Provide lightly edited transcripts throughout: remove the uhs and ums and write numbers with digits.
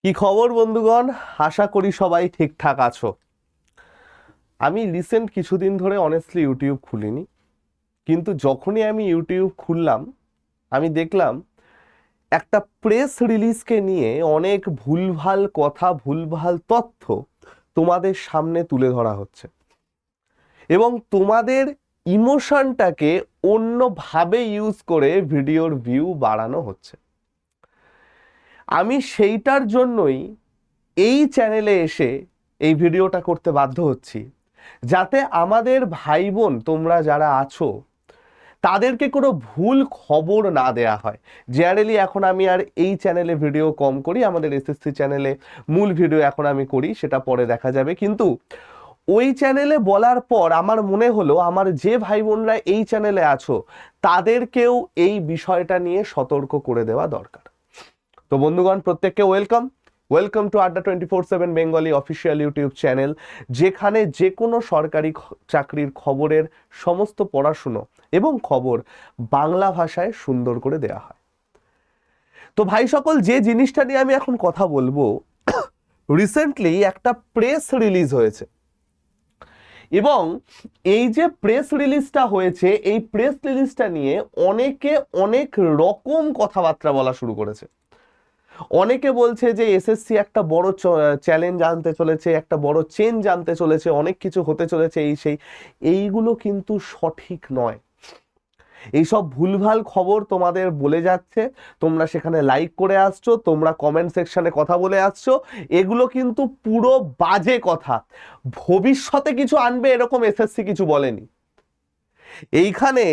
কি খবর বন্ধুগণ? আশা করি সবাই ঠিকঠাক আছো। আমি রিসেন্ট কিছুদিন ধরে অনেস্টলি ইউটিউব খুলিনি, কিন্তু যখনই আমি ইউটিউব খুললাম আমি দেখলাম একটা প্রেস রিলিজকে নিয়ে অনেক ভুলভাল কথা, ভুলভাল তথ্য তোমাদের সামনে তুলে ধরা হচ্ছে এবং তোমাদের ইমোশনটাকে অন্যভাবে ইউজ করে ভিডিওর ভিউ বাড়ানো হচ্ছে। আমি সেইটার জন্যই এই চ্যানেলে এসে এই ভিডিওটা করতে বাধ্য হচ্ছি, যাতে আমাদের ভাই বোন তোমরা যারা আছো তাদেরকে কোনো ভুল খবর না দেয়া হয়। জেনারেলি এখন আমি আর এই চ্যানেলে ভিডিও কম করি, আমাদের এসএসসি চ্যানেলে মূল ভিডিও এখন আমি করি, সেটা পরে দেখা যাবে। কিন্তু ওই চ্যানেলে বলার পর আমার মনে হলো আমার যে ভাই বোনরা এই চ্যানেলে আছো তাদেরকেও এই বিষয়টা নিয়ে সতর্ক করে দেওয়া দরকার। তো বন্ধুগণ, প্রত্যেককে ওয়েলকাম টু আড্ডা 24/7 বেঙ্গলি অফিসিয়াল ইউটিউব চ্যানেল, যেখানে যে কোনো সরকারি চাকরির খবরের সমস্ত পড়াশুনো এবং খবর বাংলা ভাষায় সুন্দর করে দেয়া হয়। তো ভাই সকল, যে জিনিসটা নিয়ে আমি এখন কথা বলবো, রিসেন্টলি একটা প্রেস রিলিজ হয়েছে এবং এই যে প্রেস রিলিজটা হয়েছে, এই প্রেস রিলিজটা নিয়ে অনেকে অনেক রকম কথাবার্তা বলা শুরু করেছে। অনেকে বলছে যে এসএসসি একটা বড় চ্যালেঞ্জ আনতে চলেছে, একটা বড় চেঞ্জ আনতে চলেছে, অনেক কিছু হতে চলেছে, এইগুলো কিন্তু সঠিক নয়। এইসব ভুলভাল খবর তোমাদের বলে যাচ্ছে, তোমরা সেখানে লাইক করে আসছো, তোমরা কমেন্ট সেকশনে কথা বলে আসছো, এগুলো কিন্তু পুরো বাজে কথা। ভবিষ্যতে কিছু আনবে এরকম এসএসসি কিছু বলেনি। এইখানে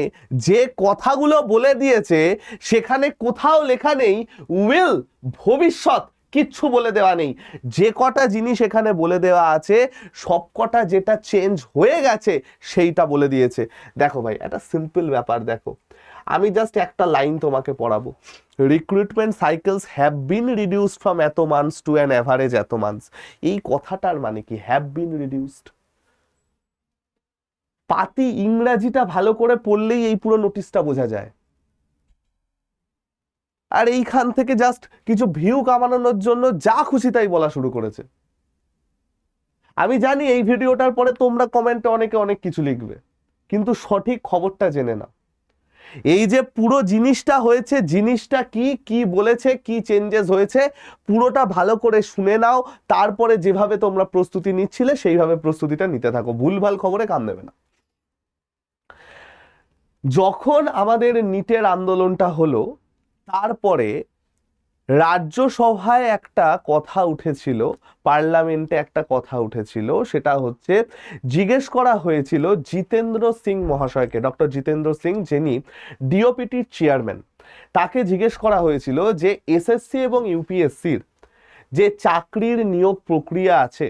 যে কথাগুলো বলে দিয়েছে সেখানে কোথাও লেখা নেই উইল, ভবিষ্যৎ, কিচ্ছু বলে দেওয়া নেই। যে কটা জিনিস এখানে বলে দেওয়া আছে সব কটা যেটা চেঞ্জ হয়ে গেছে সেইটা বলে দিয়েছে। দেখো ভাই, একটা সিম্পল ব্যাপার, দেখো আমি জাস্ট একটা লাইন তোমাকে পড়াবো। Recruitment cycles have been reduced from এত মান্থস টু অ্যান অ্যাভারেজ এত মান্থস। এই কথাটার মানে কি? Have been reduced. পাতি ইংরাজিটা ভালো করে পড়লেই এই পুরো নোটিশটা বোঝা যায়। আর এইখান থেকে জাস্ট কিছু ভিউ কামানোর জন্য যা খুশি তাই বলা শুরু করেছে। আমি জানি এই ভিডিওটার পরে তোমরা কমেন্টে অনেকে অনেক কিছু লিখবে, কিন্তু সঠিক খবরটা জেনে নাও। এই যে পুরো জিনিসটা হয়েছে, জিনিসটা কি কি বলেছে, কি চেঞ্জেস হয়েছে, পুরোটা ভালো করে শুনে নাও। তারপরে যেভাবে তোমরা প্রস্তুতি নিচ্ছিলে সেইভাবে প্রস্তুতিটা নিতে থাকো, ভুলভাল খবরে কান দেবে না। যখন আমাদের নিটের আন্দোলনটা হলো, তারপরে রাজ্যসভায় একটা কথা উঠেছিল, পার্লামেন্টে একটা কথা উঠেছিল, সেটা হচ্ছে জিজ্ঞেস করা হয়েছিল জিতেন্দ্র সিং মহাশয়কে, ডক্টর জিতেন্দ্র সিং, যিনি ডিওপিটির চেয়ারম্যান, তাকে জিজ্ঞেস করা হয়েছিল যে এসএসসি এবং ইউপিএসসির যে চাকরির নিয়োগ প্রক্রিয়া আছে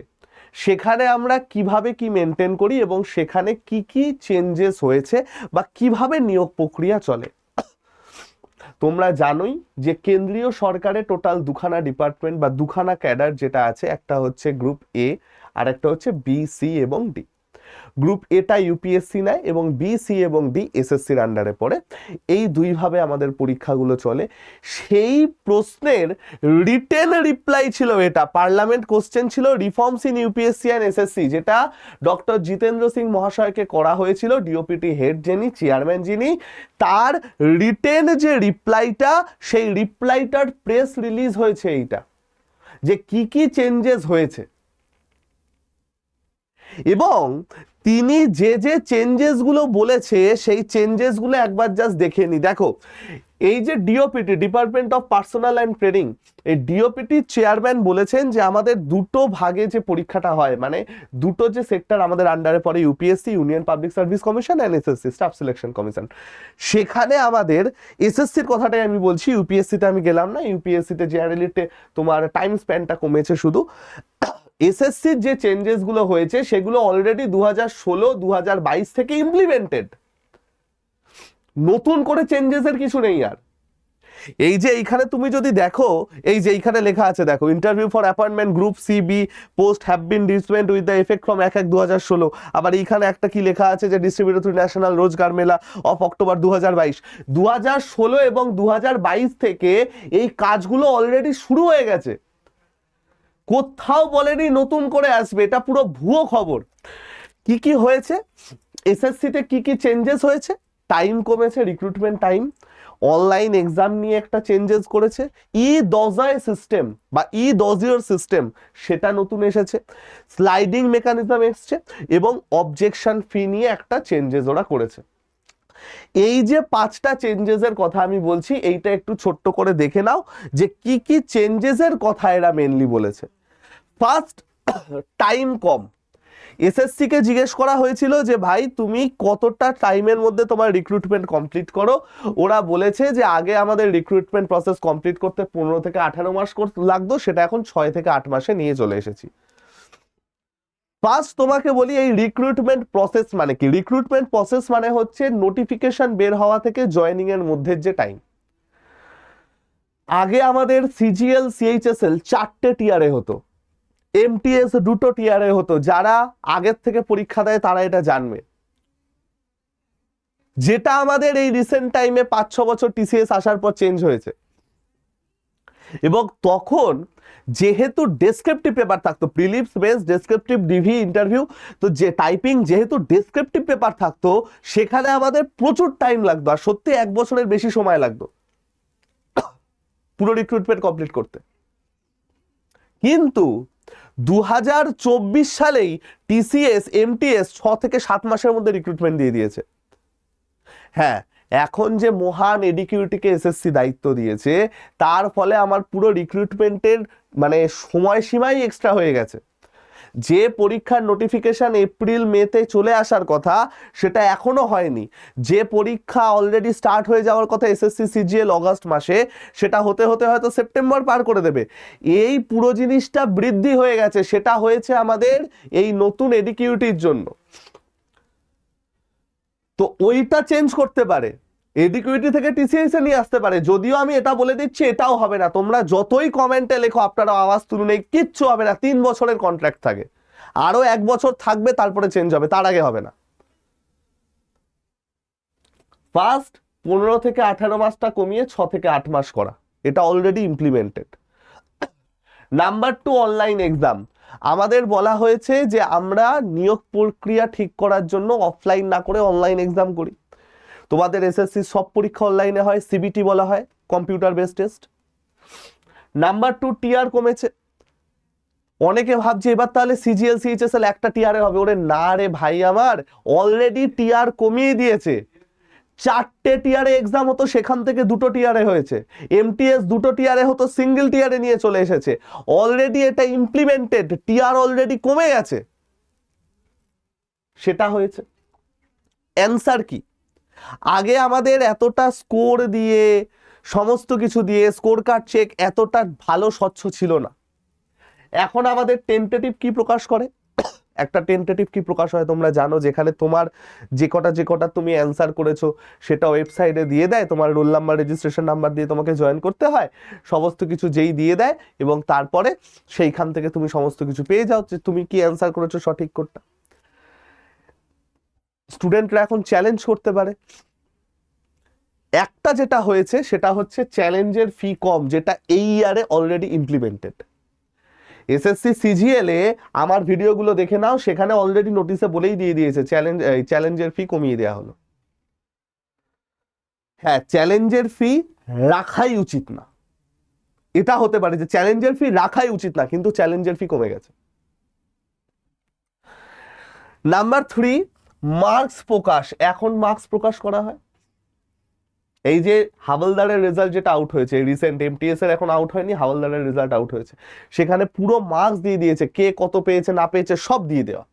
সেখানে আমরা কিভাবে কি মেনটেন করি এবং সেখানে কি কি চেঞ্জেস হয়েছে বা কিভাবে নিয়োগ প্রক্রিয়া চলে। তোমরা জানোই যে কেন্দ্রীয় সরকারে টোটাল দুখানা ডিপার্টমেন্ট বা দুখানা ক্যাডার যেটা আছে, একটা হচ্ছে গ্রুপ এ আর একটা হচ্ছে বি, সি এবং ডি। গ্রুপ এটা ইউপিএসসি নেয় এবং বি, সি এবং ডি এসএসসির আন্ডারে পড়ে। এই দুইভাবে আমাদের পরীক্ষাগুলো চলে। সেই প্রশ্নের রিটেন রিপ্লাই ছিল এটা, পার্লামেন্ট কোশ্চেন ছিল reforms in UPSC and SSC, যেটা ডক্টর জিতেন্দ্র সিং মহাশয়কে করা হয়েছিল, ডিওপিটি হেড যিনি, চেয়ারম্যান যিনি, তার রিটেন যে রিপ্লাইটা, সেই রিপ্লাইটার প্রেস রিলিজ হয়েছে এইটা, যে কি কি চেঞ্জেস হয়েছে। এবং তিনি যে যে চেঞ্জেসগুলো বলেছে সেই চেঞ্জেসগুলো একবার জাস্ট দেখে নি। দেখো, এই যে DOPT, department of personnel and training, এই ডিওপিটি চেয়ারম্যান বলেছেন যে আমাদের দুটো ভাগে যে পরীক্ষাটা হয়, মানে দুটো যে সেক্টর আমাদের আন্ডারে পড়ে, UPSC, union public service commission, and SSC, staff selection commission. সেখানে আমাদের এসএসসির কথাটাই আমি বলছি, ইউপিএসসিতে আমি গেলাম না। ইউপিএসসিতে জেনারেলি তোমার টাইম স্প্যানটা কমেছে শুধু। এসএসসির যে চেঞ্জেস গুলো হয়েছে সেগুলো অলরেডি 2016-2022 থেকে ইমপ্লিমেন্টেড, নতুন করে চেঞ্জেসের কিছু নেই আর। এই যে এইখানে তুমি যদি দেখো, এই যে এইখানে লেখা আছে, দেখো, interview for appointment group C B post have been dispensed with the effect from 1/1/2016। আবার এইখানে একটা কি লেখা আছে যে ডিস্ট্রিবিউটেড ন্যাশনাল রোজগার মেলা অফ অক্টোবর 2022। 2016 এবং 2022 থেকে এই কাজগুলো অলরেডি শুরু হয়ে গেছে। কোথাও বলেনি নতুন করে আসবে, এটা পুরো ভুয়ো খবর। কি কি হয়েছে এসএসসিতে, কি কি চেঞ্জেস হয়েছে? টাইম কমেছে, রিক্রুটমেন্ট টাইম, অনলাইন এক্সাম নিয়ে একটা চেঞ্জেস করেছে, ই-10 সিস্টেম বা ই-10 সিস্টেম সেটা নতুন এসেছে, স্লাইডিং মেকানিজম এসছে, এবং অবজেকশন ফি নিয়ে একটা চেঞ্জেস ওরা করেছে। এই যে 5টা চেঞ্জেসের কথা আমি বলছি, এইটা একটু ছোট্ট করে দেখে নাও যে কি কি চেঞ্জেসের কথা এরা মেনলি বলেছে। ফার্স্ট, টাইম কম। এসএসসি কে জিজ্ঞেস করা হয়েছিল যে ভাই তুমি কতটা টাইমের মধ্যে তোমার রিক্রুটমেন্ট কমপ্লিট করো। ওরা বলেছে যে আগে আমাদের রিক্রুটমেন্ট প্রসেস কমপ্লিট করতে 15 থেকে 18 মাস লাগতো, সেটা এখন 6 থেকে 8 মাসে নিয়ে চলে এসেছি। ফার্স্ট তোমাকে বলি এই রিক্রুটমেন্ট প্রসেস মানে কি। রিক্রুটমেন্ট প্রসেস মানে হচ্ছে নোটিফিকেশন বের হওয়া থেকে জয়েনিং এর মধ্যে যে টাইম। আগে আমাদের সিজিএল সিএইচএসএল 4টে টিয়ারে হতো, এমটিএস 2টো টিয়ারে হতো। যারা আগের থেকে পরীক্ষা দেয় তারা এটা জানবে। যেটা আমাদের এই রিসেন্ট টাইমে 5-6 বছর টিসিএস আসার পর চেঞ্জ হয়েছে। এবং তখন যেহেতু ডেসক্রিপটিভ পেপার থাকতো, prelims base descriptive DV interview, তো যে টাইপিং যেহেতু ডেসক্রিপটিভ পেপার থাকতো সেখানে আমাদের প্রচুর টাইম লাগতো, আর সত্যি 1 বছরের বেশি সময় লাগতো পুরো রিক্রুটমেন্ট কমপ্লিট করতে। কিন্তু 2024 সালেই টিসিএস এমটিএস 6 থেকে 7 মাসের মধ্যে রিক্রুটমেন্ট দিয়ে দিয়েছে। হ্যাঁ, এখন যে মহান এডিকিউটিকে এসএসসি দায়িত্ব দিয়েছে তার ফলে আমার পুরো রিক্রুটমেন্টের মানে সময়সীমাই এক্সট্রা হয়ে গেছে। যে পরীক্ষার নোটিফিকেশন এপ্রিল মেতে চলে আসার কথা সেটা এখনো হয়নি। যে পরীক্ষা অলরেডি স্টার্ট হয়ে যাওয়ার কথা এসএসসি সিজিএল অগাস্ট মাসে, সেটা হতে হতে হয়তো সেপ্টেম্বর পার করে দেবে। এই পুরো জিনিসটা বৃদ্ধি হয়ে গেছে, সেটা হয়েছে আমাদের এই নতুন এডিকিউটির জন্য। তো ওইটা চেঞ্জ করতে পারে, এডিকিউটি থেকে টিসিএস এ নিয়ে আসতে পারে। যদিও আমি এটা বলে দিচ্ছি এটাও হবে না, তোমরা যতই কমেন্টে লেখো আপনারা আওয়াজ তুলুন, এই কিচ্ছু হবে না। 3 বছরের কন্ট্রাক্ট থাকে, আরো 1 বছর থাকবে, তারপরে চেঞ্জ হবে, তার আগে হবে না। ফার্স্ট 15 থেকে 18 মাসটা কমিয়ে 6 থেকে 8 মাস করা, এটা already implemented. Number 2, online exam. আমাদের বলা হয়েছে যে আমরা নিয়োগ প্রক্রিয়া ঠিক করার জন্য অফলাইন না করে অনলাইন এক্সাম করি। তোমাদের এসএসসি সব পরীক্ষা অনলাইনে হয়, সিবিটি বলা হয়, computer base test. Number 2, TR কমেছে। অনেকে ভাবছে এবার তাহলে সিজিএল সিএইচএসএল একটা টিআরে হবে। ওরে না রে ভাই, আমার অলরেডি টিআর কমিয়ে দিয়েছে। 4টে টিআরে এক্সাম হতো, সেখান থেকে 2টো টিআরে হয়েছে। এমটিএস 2টো টিআরে হতো, সিঙ্গেল টিআরে নিয়ে চলে এসেছে। অলরেডি এটা ইমপ্লিমেন্টেড, টিআর অলরেডি কমে গেছে, সেটা হয়েছে। অ্যান্সার কি? আগে আমাদের এতটা স্কোর দিয়ে সমস্ত কিছু দিয়ে স্কোর কার্ড চেক এতটা ভালো স্বচ্ছ ছিল না। এখন আমাদের টেন্টেটিভ কি প্রকাশ করে, একটা টেন্টেটিভ কি প্রকাশ হয় তোমরা জানো, যেখানে তোমার যে কটা তুমি অ্যান্সার করেছো সেটা ওয়েবসাইটে দিয়ে দেয়, তোমার রোল নাম্বার রেজিস্ট্রেশন নাম্বার দিয়ে তোমাকে জয়েন করতে হয়, সমস্ত কিছু যেই দিয়ে দেয়, এবং তারপরে সেইখান থেকে তুমি সমস্ত কিছু পেয়ে যাও যে তুমি কি অ্যান্সার করেছো সঠিক কোডটা। স্টুডেন্টরা এখন চ্যালেঞ্জ করতে পারে। একটা যেটা হয়েছে সেটা হচ্ছে চ্যালেঞ্জের ফি কম, যেটা এই ইয়ারে অলরেডি ইমপ্লিমেন্টেড। এসএসসি সিজিএল এ আমার ভিডিওগুলো দেখে নাও, সেখানে অলরেডি নোটিশে বলেই দিয়ে দিয়েছে চ্যালেঞ্জের ফি কমিয়ে দেওয়া হলো। হ্যাঁ, চ্যালেঞ্জের ফি রাখাই উচিত না, এটা হতে পারে যে চ্যালেঞ্জের ফি রাখাই উচিত না, কিন্তু চ্যালেঞ্জের ফি কমে গেছে। নাম্বার 3, মার্কস প্রকাশ। এখন মার্কস প্রকাশ করা হয়। এই যে হাওলদারের রেজাল্ট যেটা আউট হয়েছে রিসেন্ট, এমটিএস এর এখন আউট হয়নি, হাওলদারের রেজাল্ট আউট হয়েছে, সেখানে পুরো মার্কস দিয়ে দিয়েছে, কে কত পেয়েছে না পেয়েছে সব দিয়ে দেওয়া।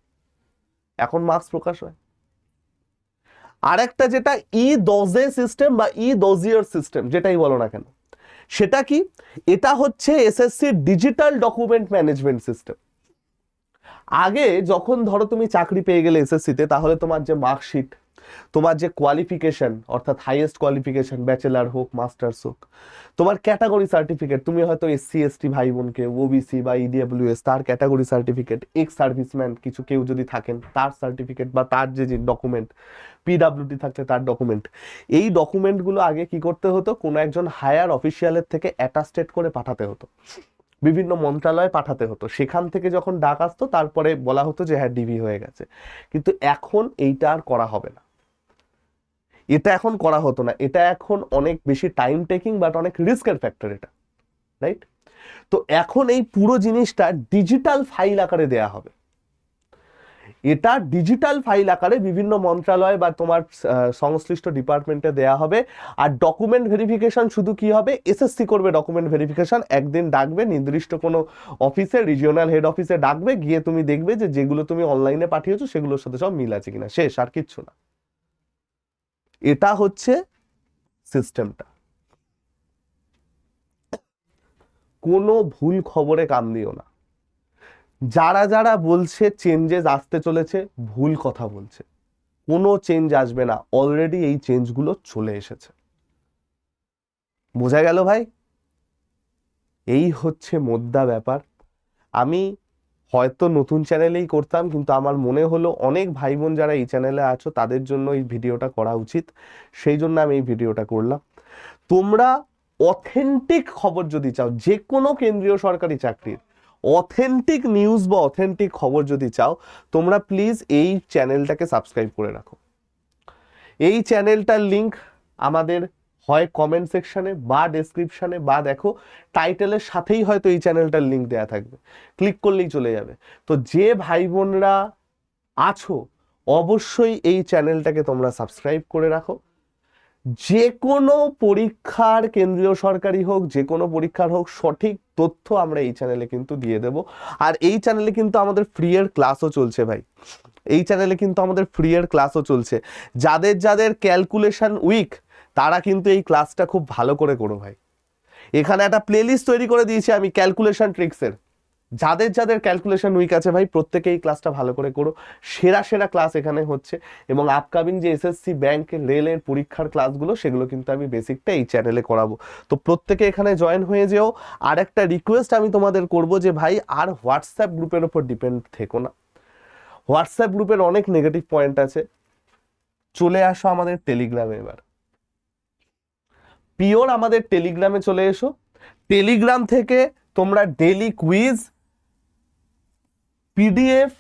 এখন মার্কস প্রকাশ হয়। আরেকটা যেটা ই-10 সিস্টেম বা ই-10 সিস্টেম যেটাই বলো না কেন, সেটা কি? এটা হচ্ছে SSC digital document management system. আগে যখন ধরো তুমি চাকরি পেয়ে গেলে এসএসসিতে, তাহলে তোমার যে মার্কশিট, তোমার যে কোয়ালিফিকেশন অর্থাৎ হাইয়েস্ট কোয়ালিফিকেশন, ব্যাচেলার হোক মাস্টার্স হোক, তোমার ক্যাটাগরি সার্টিফিকেট, তুমি হয়তো এসসি এসটি ভাই বোনকে, ওবিসি বা ইডব্লিউএস তার ক্যাটাগরি সার্টিফিকেট, এক্স সার্ভিসম্যান কিছু কেউ যদি থাকেন তার সার্টিফিকেট বা তার যে ডকুমেন্ট, পিডাব্লিউডি থাকলে তার ডকুমেন্ট, এই ডকুমেন্টগুলো আগে কি করতে হতো, কোনো একজন হায়ার অফিসিয়ালের থেকে অ্যাটাস্টেড করে পাঠাতে হতো। বিভিন্ন মন্ত্রণালয়ে পাঠাতে হতো, সেখান থেকে যখন ডাক আসতো তারপরে বলা হতো যে হ্যাঁ ডিবি হয়ে গেছে। কিন্তু এখন এইটা আর করা হবে না, এটা এখন করা হতো না, এটা এখন অনেক বেশি টাইম টেকিং বাট অনেক রিস্কের ফ্যাক্টর এটা, রাইট? তো এখন এই পুরো জিনিসটা ডিজিটাল ফাইল আকারে দেয়া হবে, এটা ডিজিটাল ফাইল আকারে বিভিন্ন মন্ত্রণালয় বা তোমার সংশ্লিষ্ট ডিপার্টমেন্টে দেয়া হবে। আর ডকুমেন্ট ভেরিফিকেশন শুধু কি হবে, এসএসসি করবে ডকুমেন্ট ভেরিফিকেশন, একদিন ডাকবে নির্দিষ্ট কোনো অফিসে, রিজিওনাল হেড অফিসে ডাকবে, গিয়ে তুমি দেখবে যে যেগুলো তুমি অনলাইনে পাঠিয়েছো সেগুলোর সাথে সব মিল আছে কিনা, শেষ, আর কিচ্ছু না। এটা হচ্ছে সিস্টেমটা। কোনো ভুল খবরে কান দিও না, যারা যারা বলছে চেঞ্জেস আসতে চলেছে ভুল কথা বলছে, কোনো চেঞ্জ আসবে না, অলরেডি এই চেঞ্জগুলো চলে এসেছে। বোঝা গেল ভাই? এই হচ্ছে মোদ্দা ব্যাপার। আমি হয়তো নতুন চ্যানেলেই করতাম, কিন্তু আমার মনে হলো অনেক ভাই বোন যারা এই চ্যানেলে আছো তাদের জন্য এই ভিডিওটা করা উচিত, সেই জন্য আমি এই ভিডিওটা করলাম। তোমরা অথেন্টিক খবর যদি চাও, যে কোনো কেন্দ্রীয় সরকারি চাকরির অথেন্টিক নিউজ বা অথেন্টিক খবর যদি চাও, তোমরা প্লিজ এই চ্যানেলটাকে সাবস্ক্রাইব করে রাখো। এই চ্যানেলটার লিংক আমাদের হয় কমেন্ট সেকশনে বা ডেসক্রিপশনে বা দেখো টাইটেলের সাথেই হয়তো এই চ্যানেলটার লিংক দেয়া থাকবে, ক্লিক করলেই চলে যাবে। তো যে ভাই বোনরা আছো অবশ্যই এই চ্যানেলটাকে তোমরা সাবস্ক্রাইব করে রাখো। যে কোনো পরীক্ষার, কেন্দ্রীয় সরকারি হোক, যে কোনো পরীক্ষার হোক, সঠিক তথ্য আমরা এই চ্যানেলে কিন্তু দিয়ে দেব। আর এই চ্যানেলে কিন্তু আমাদের ফ্রি এর ক্লাসও চলছে ভাই, এই চ্যানেলে কিন্তু আমাদের ফ্রি এর ক্লাসও চলছে। যাদের যাদের ক্যালকুলেশন উইক তারা কিন্তু এই ক্লাসটা খুব ভালো করে করো ভাই। এখানে একটা প্লেলিস্ট তৈরি করে দিয়েছি আমি ক্যালকুলেশন ট্রিক্সের, যাদের যাদের ক্যালকুলেশন উইক আছে ভাই প্রত্যেকে এই ক্লাসটা ভালো করে করো। সেরা সেরা ক্লাস এখানে হচ্ছে, এবং আপকামিং যে এসএসসি, ব্যাংক, রেলের পরীক্ষার ক্লাসগুলো সেগুলো কিন্তু আমি বেসিকটা এই চ্যানেলে করাবো। তো প্রত্যেকে এখানে জয়েন হয়ে যেও। আর একটা রিকোয়েস্ট আমি তোমাদের করব যে ভাই আর হোয়াটসঅ্যাপ গ্রুপের ওপর ডিপেন্ড থেকো না, হোয়াটসঅ্যাপ গ্রুপের অনেক নেগেটিভ পয়েন্ট আছে, চলে আসো আমাদের টেলিগ্রামে। এবার পিওর আমাদের টেলিগ্রামে চলে এসো। টেলিগ্রাম থেকে তোমরা ডেলি কুইজ, পিডিএফ,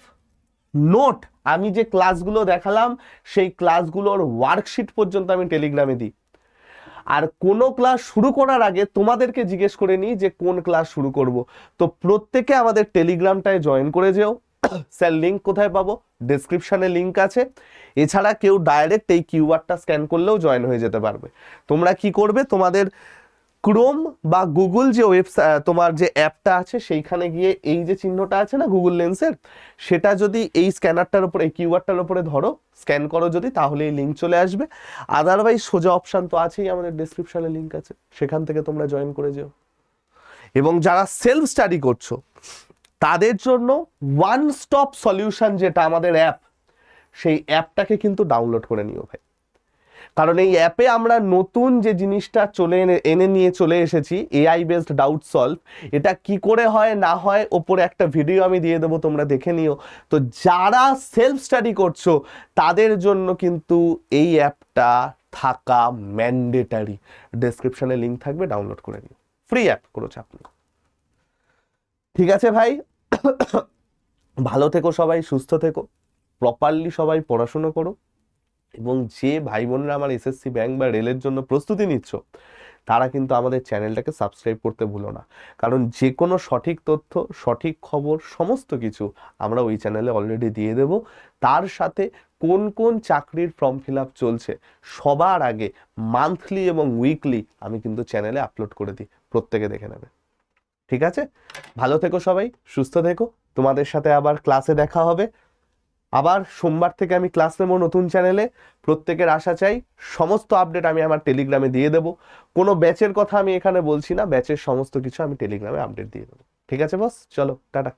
নোট, আমি যে ক্লাসগুলো দেখালাম সেই ক্লাসগুলোর ওয়ার্কশিট পর্যন্ত আমি টেলিগ্রামে দিই। আর কোনো ক্লাস শুরু করার আগে তোমাদেরকে জিজ্ঞেস করে নিই যে কোন ক্লাস শুরু করব। তো প্রত্যেকে আমাদের টেলিগ্রামটায় জয়েন করে যেও। স্যার লিঙ্ক কোথায় পাবো? ডেসক্রিপশনে লিঙ্ক আছে। এছাড়া কেউ ডাইরেক্ট এই কিউআরটা স্ক্যান করলেও জয়েন হয়ে যেতে পারবে। তোমরা কি করবে, তোমাদের ক্রোম বা গুগল যে ওয়েবসাইট, তোমার যে অ্যাপটা আছে সেইখানে গিয়ে এই যে চিহ্নটা আছে না গুগল লেন্সের, সেটা যদি এই স্ক্যানারটার উপরে, এই কিউআরটার উপরে ধরো, স্ক্যান করো যদি, তাহলে এই লিঙ্ক চলে আসবে। আদারওয়াইজ সোজা অপশান তো আছেই, আমাদের ডেসক্রিপশনে লিঙ্ক আছে, সেখান থেকে তোমরা জয়েন করে যেও। এবং যারা সেলফ স্টাডি করছো তাদের জন্য ওয়ান স্টপ সলিউশন যেটা আমাদের অ্যাপ, সেই অ্যাপটাকে কিন্তু ডাউনলোড করে নিও ভাই। কারণ এই অ্যাপে আমরা নতুন যে জিনিসটা এনে নিয়ে চলে এসেছি, এআই বেসড ডাউট সলভ, এটা কি করে হয় না হয় ওপরে একটা ভিডিও আমি দিয়ে দেবো, তোমরা দেখে নিও। তো যারা সেলফ স্টাডি করছো তাদের জন্য কিন্তু এই অ্যাপটা থাকা ম্যান্ডেটারি। ডেসক্রিপশনে লিঙ্ক থাকবে, ডাউনলোড করে নিও, ফ্রি অ্যাপ, কোনো চাপ নেই। ঠিক আছে ভাই, ভালো থেকো সবাই, সুস্থ থেকো, প্রপারলি সবাই পড়াশুনো করো। এবং যে ভাই বোনরা আমার এসএসসি, ব্যাংক বা রেলের জন্য প্রস্তুতি নিচ্ছ তারা কিন্তু আমাদের চ্যানেলটাকে সাবস্ক্রাইব করতে ভুলো না। কারণ যে কোনো সঠিক তথ্য, সঠিক খবর, সমস্ত কিছু আমরা ওই চ্যানেলে অলরেডি দিয়ে দেব। তার সাথে কোন কোন চাকরির ফর্ম ফিল আপ চলছে সবার আগে মান্থলি এবং উইকলি আমি কিন্তু চ্যানেলে আপলোড করে দিই, প্রত্যেকে দেখে নেবে। ঠিক আছে, ভালো থেকো সবাই, সুস্থ থেকো। তোমাদের সাথে আবার ক্লাসে দেখা হবে। আবার সোমবার থেকে আমি ক্লাস নেব নতুন চ্যানেলে। প্রত্যেকের আশা চাই, সমস্ত আপডেট আমি আমার টেলিগ্রামে দিয়ে দেবো। কোনো ব্যাচের কথা আমি এখানে বলছি না, ব্যাচের সমস্ত কিছু আমি টেলিগ্রামে আপডেট দিয়ে দেবো। ঠিক আছে বস, চলো টাটা।